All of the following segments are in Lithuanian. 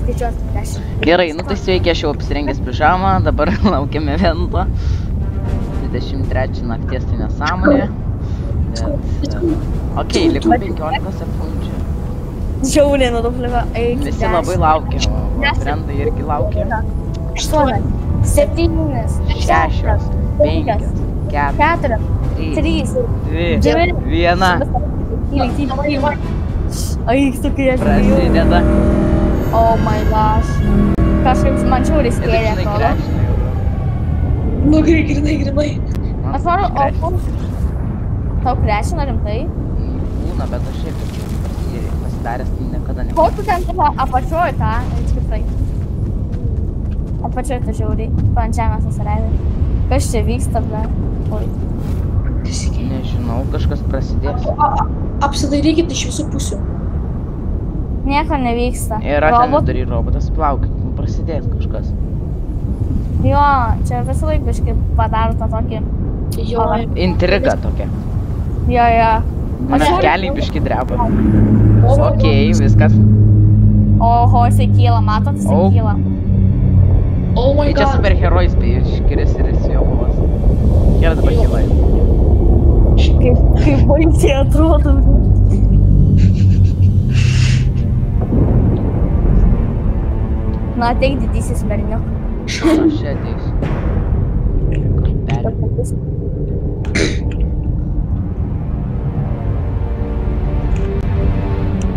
skaičiuos 10. Gerai, nu tai sveiki, aš jau apsirengęs pižamą, dabar laukiame evento. 23 nakties tai nesąmonė. Bet... Okei, liko 15 sekundžių. Žiauriai nuduplika, eik. Visi labai laukia, o brendai irgi laukia. 8, 7, 6, 5, 4, 3, 2, 1. Eik, tu kai aš bijau. Prasideda. Oh my gosh. Kažkaip man žiauriai skėlė, atrodo. Nu, grinai. Aš noriu, o tau krešina rimtai? Būna, bet aš šiaip pasidaręs, tai niekada ne. Ko tu ten tavo apačioj tą? Tikrai. Apačioj tu žiauriai. Ant žemės nusileidai. Kas čia vyksta, ble? Oi. Nežinau, kažkas prasidės. Apsidairykit iš visų pusių. Nieko nevyksta. Yra ten vidury robotas, plaukit, prasidės kažkas. Jo, čia visą laiką biškai padaro tą tokį... Jo. Intriga tokia. Jo. Mano keliai biškai dreba. Okei, viskas. Oho, jisai kyla, matot, jisai kyla. Oh my god. Tai čia superherojus, tai iškiris ir jis jo buvas. Gerai dabar kylai. Kaip baisiai atrodo. Na, ateik didysis berniuk. Aš čia ateisiu.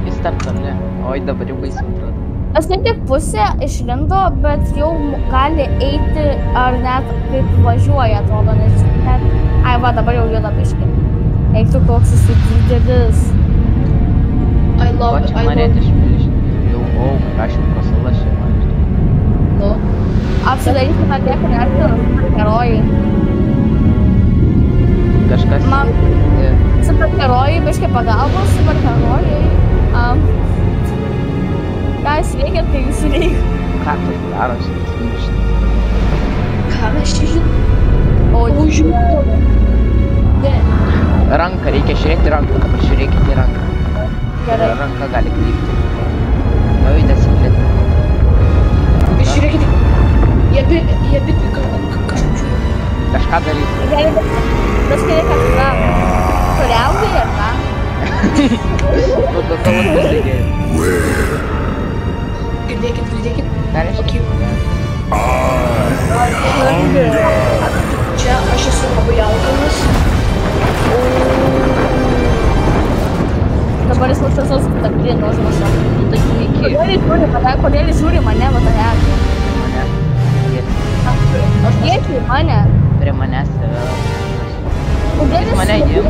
Jis tarp toli. Oi, dabar jau baisiai atrodo. Aš ne tik pusė išlindo, bet jau gali eiti ar net kaip važiuoja, atrodo, nes net... Ai, va, dabar jau juda biškai. Eik tu koks esi didelis. I love it, Ko čia norėti išpilšti? Jau, aš jau prasala šeima. Nu. Apsidaryti tą dėkų nerti herojai. Kažkas... Man... Superherojai, biškai pagalbos, superherojai. Ką jūs veikiat, kai jūs reikia? Ką tai daro šitas mištas? Ką mes čia žinom? O, žiūrėjau. Ne. Ranką, reikia žiūrėti ranką, dabar žiūrėkite į ranką. Gerai. Ranka gali krypti. Jau įdėsiklėti. Žiūrėkite, jie bitvi kažkaip žiūrė. Kažką daryti. Gerai, bet reikia kažką kariauti ir ką? Tu tavas pasidėjai. Girdėkit. Ką reiškia? Čia aš esu labai alkanas. Dabar jis klausos tarp vieno žmošo. Kodėl jis žiūri mane, va tą ekrą? Mane. Aš dėčiu į mane. Prie manęs yra. Kodėl Jis mane jis...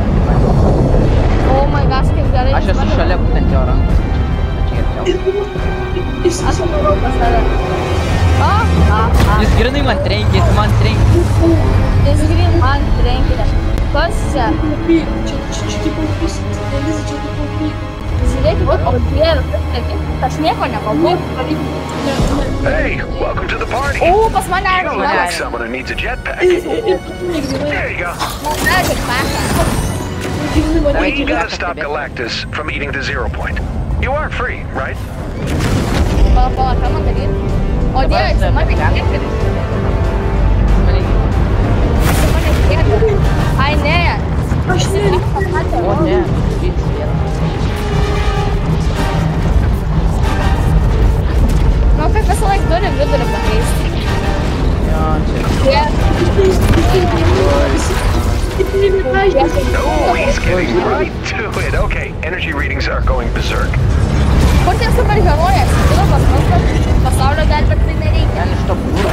Oh my gosh, kaip gerai. Aš esu šalia būtent jo rankos. Čia arčiau. Aš atvarau pas tave. Jis grinai man trenkė, jis man trenkė. Jis grinai man trenkė. Kas čia? Čia tipo upis. Elisa, čia tipo upis. Žiūrėkit, o dieve, aš nieko nekalbu. Hey, welcome to the party. O, pas mane You look like someone who needs a jetpack. There you go. We gotta stop Galactus from eating the Zero Point. You are free, right? Pala, ką man daryti? O dieve, jis mane kėdė. Jis mane kėdė. Ai, ne. Aš ne. O ne, vyks vieną. Nu, kaip visą laik turi vidurį pakeisti. Jo, čia. Oh, he's getting right to it. Okay, energy readings are going berserk. Kur tie superherojai? Žinau, pas mus, kad pasaulio gelbėti tai nereikia. Ten iš to būro.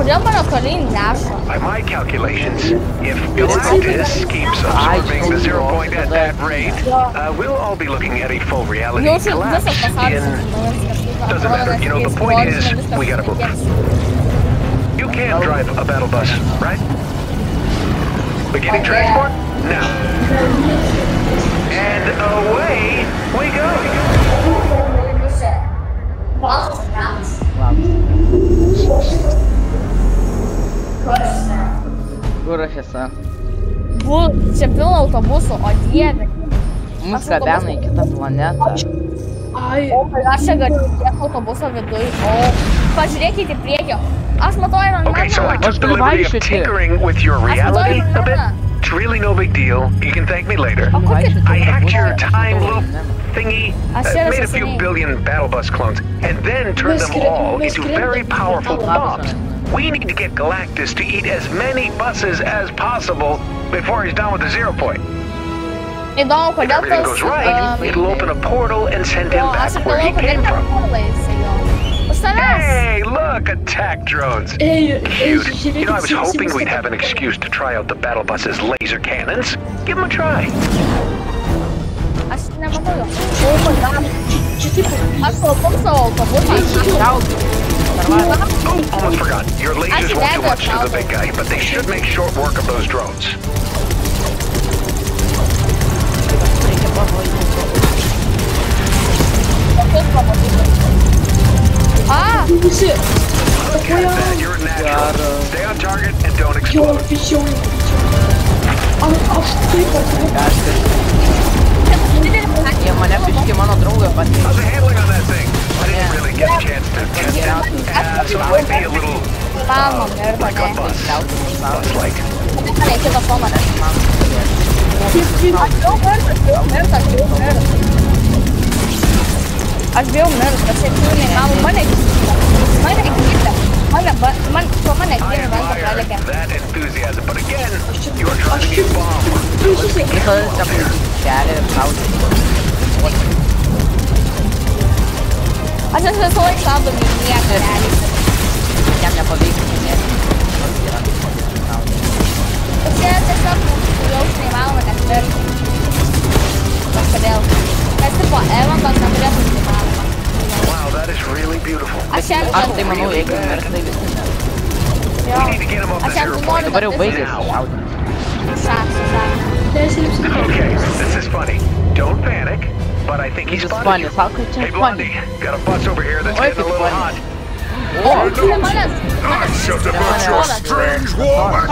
Kodėl mane toliai neša? By my calculations, if Galactus keeps absorbing the Zero Point at that rate, we'll all be looking at a full reality collapse in... Doesn't matter, you know, the point is, we gotta move. You can drive a battle bus, right? Beginning transport? Now. And away we go! Kur aš esu? Čia pilna autobusų, o dieve. Mus gabena į kitą planetą. Ai. O, aš čia galiu autobuso viduj. O, pažiūrėkite į priekį. Aš matau Iron Okay, so I Maną. took the liberty of tinkering with your reality a bit. It's really no big deal. You can thank me later. I hacked your time loop thingy, made a few billion battle bus clones, and then turned them all into very powerful bombs. We need to get Galactus to eat as many buses as possible before he's done with the 0 point. Įdomu, If kodėl everything goes right, it'll open a portal and send him back where he came from. Hey, look, attack drones. Cute. You know, I was hoping we'd have an excuse to try out the battle bus's laser cannons. Give them a try. Aš nematau jo. O, man. Aš kalbam savo autobusą. Oh, almost forgot. Your lasers won't do much to the big guy, but they should make short work of those drones. Ah! You're a natural. Stay on target and don't explode. Jie mane biškį mano draugą pasiekė. How's the handling on that thing? I didn't really get a chance to test it. So it might be a little like a bus. Bus-like. Aš bijau mirt, aš jau neįmanau, mane gydė, mane gydė, pralėkė. That enthusiasm, but again, you are trying to get bomb. Visada čia kelią ir šaudyti. Aš esu visą laiką šaudom į nieką, realiai. Jam nepavyks minėti. Bet čia tiesiog jaus neįmanoma, kad mirt. Kažkodėl. Nes tipo, Evandas neturėtų neįmanoma. Wow, that is really beautiful. Aš tai manau, jeigu mirs, tai visi mirs. We need to get him up to 0 point. Dabar jau baigėsi šaudyti. Šak. Okay, this is funny. Don't panic, but I think he's spotted you. Sako, čia Hey, Blondie, got a bus over here that's Oi, getting a little hot. I should have got your strange woman.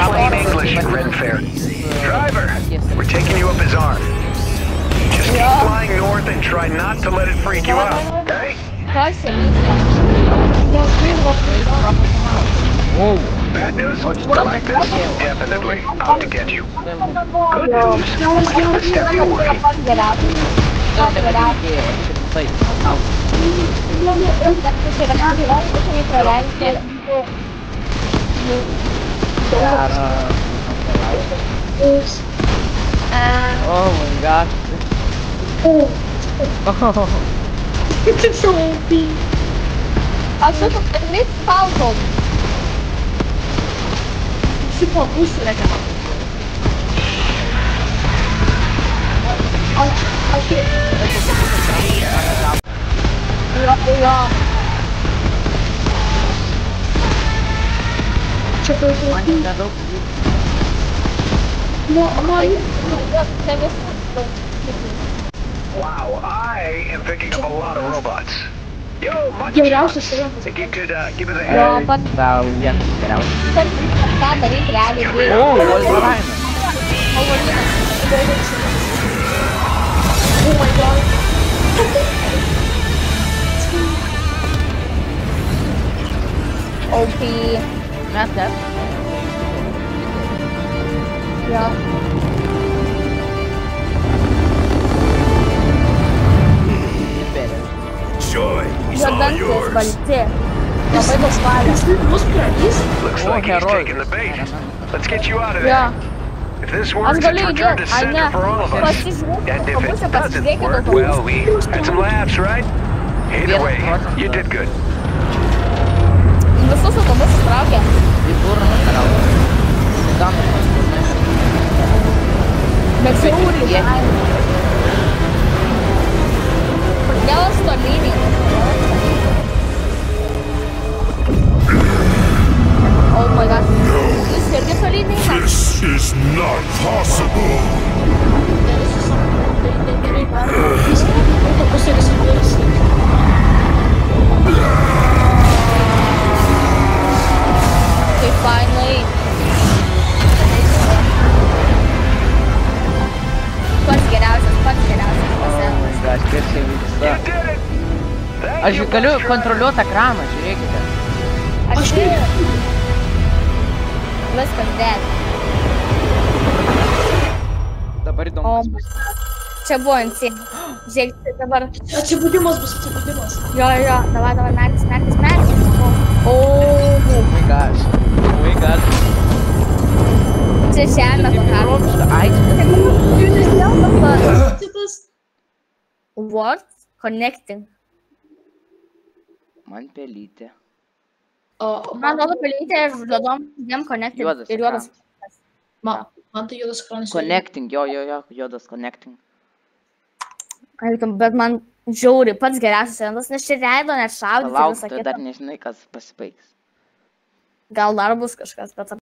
Plain English, Ren Fair. Driver, we're taking you up his arm. Just keep flying north and try not to let it freak you out, okay? Bad news? Galactus, definitely out to get you. Good news, we have the stereo working. Oh my god. It's so OP. Aš esu net falkom. Super boost lecker. Ja. Wow, I am picking up a lot of robots. Yo, much think you could give us a Jo, hand? bet Gal vienas geriausias. ką daryti realiai greitai. O, Wolverine. Oh my god. OP. Mes dar. Jo. Joy is all Žadantis yours. balti. Labai daug valios. Mus prarys. Looks Oh, like he's heroic. taking the bait. Let's get you out of Jo. there. If this Aš works, galiu it's return to judėti, ai ne. center for all of us. Pasižiūrėk, And if autobusą it doesn't pasižiūrėkit work, autobusą. well, we had some laughs, right? Either way, you did good. Visus autobusus traukia. Į burną kariauja. Gamas burną. Bet siauriai. Kodėl aš toliniai? Oh my god. Jūs irgi toliniai? This is not possible. Okay, finally. Kas čia vyksta? Aš galiu kontroliuoti ekraną, žiūrėkite. Aš viskas dėt. Dabar įdomus bus. Čia buvo ant sieną. Žiūrėkite dabar. Atsibudimas bus, atsibudimas. Jo, dabar merkis. Oh my gosh. Čia žemė tokia. Ai, What? Connecting. man pelytė. Man atrodo pelytė ir juodom dviem connecting. Juodas Ir juodas. Man tai juodas ekranas. Connecting, jo, juodas connecting. Bet man žiauri pats geriausias vienas, nes čia leido net šaudyti. Palauk, tu dar nežinai, kas pasibaigs. Gal dar bus kažkas, bet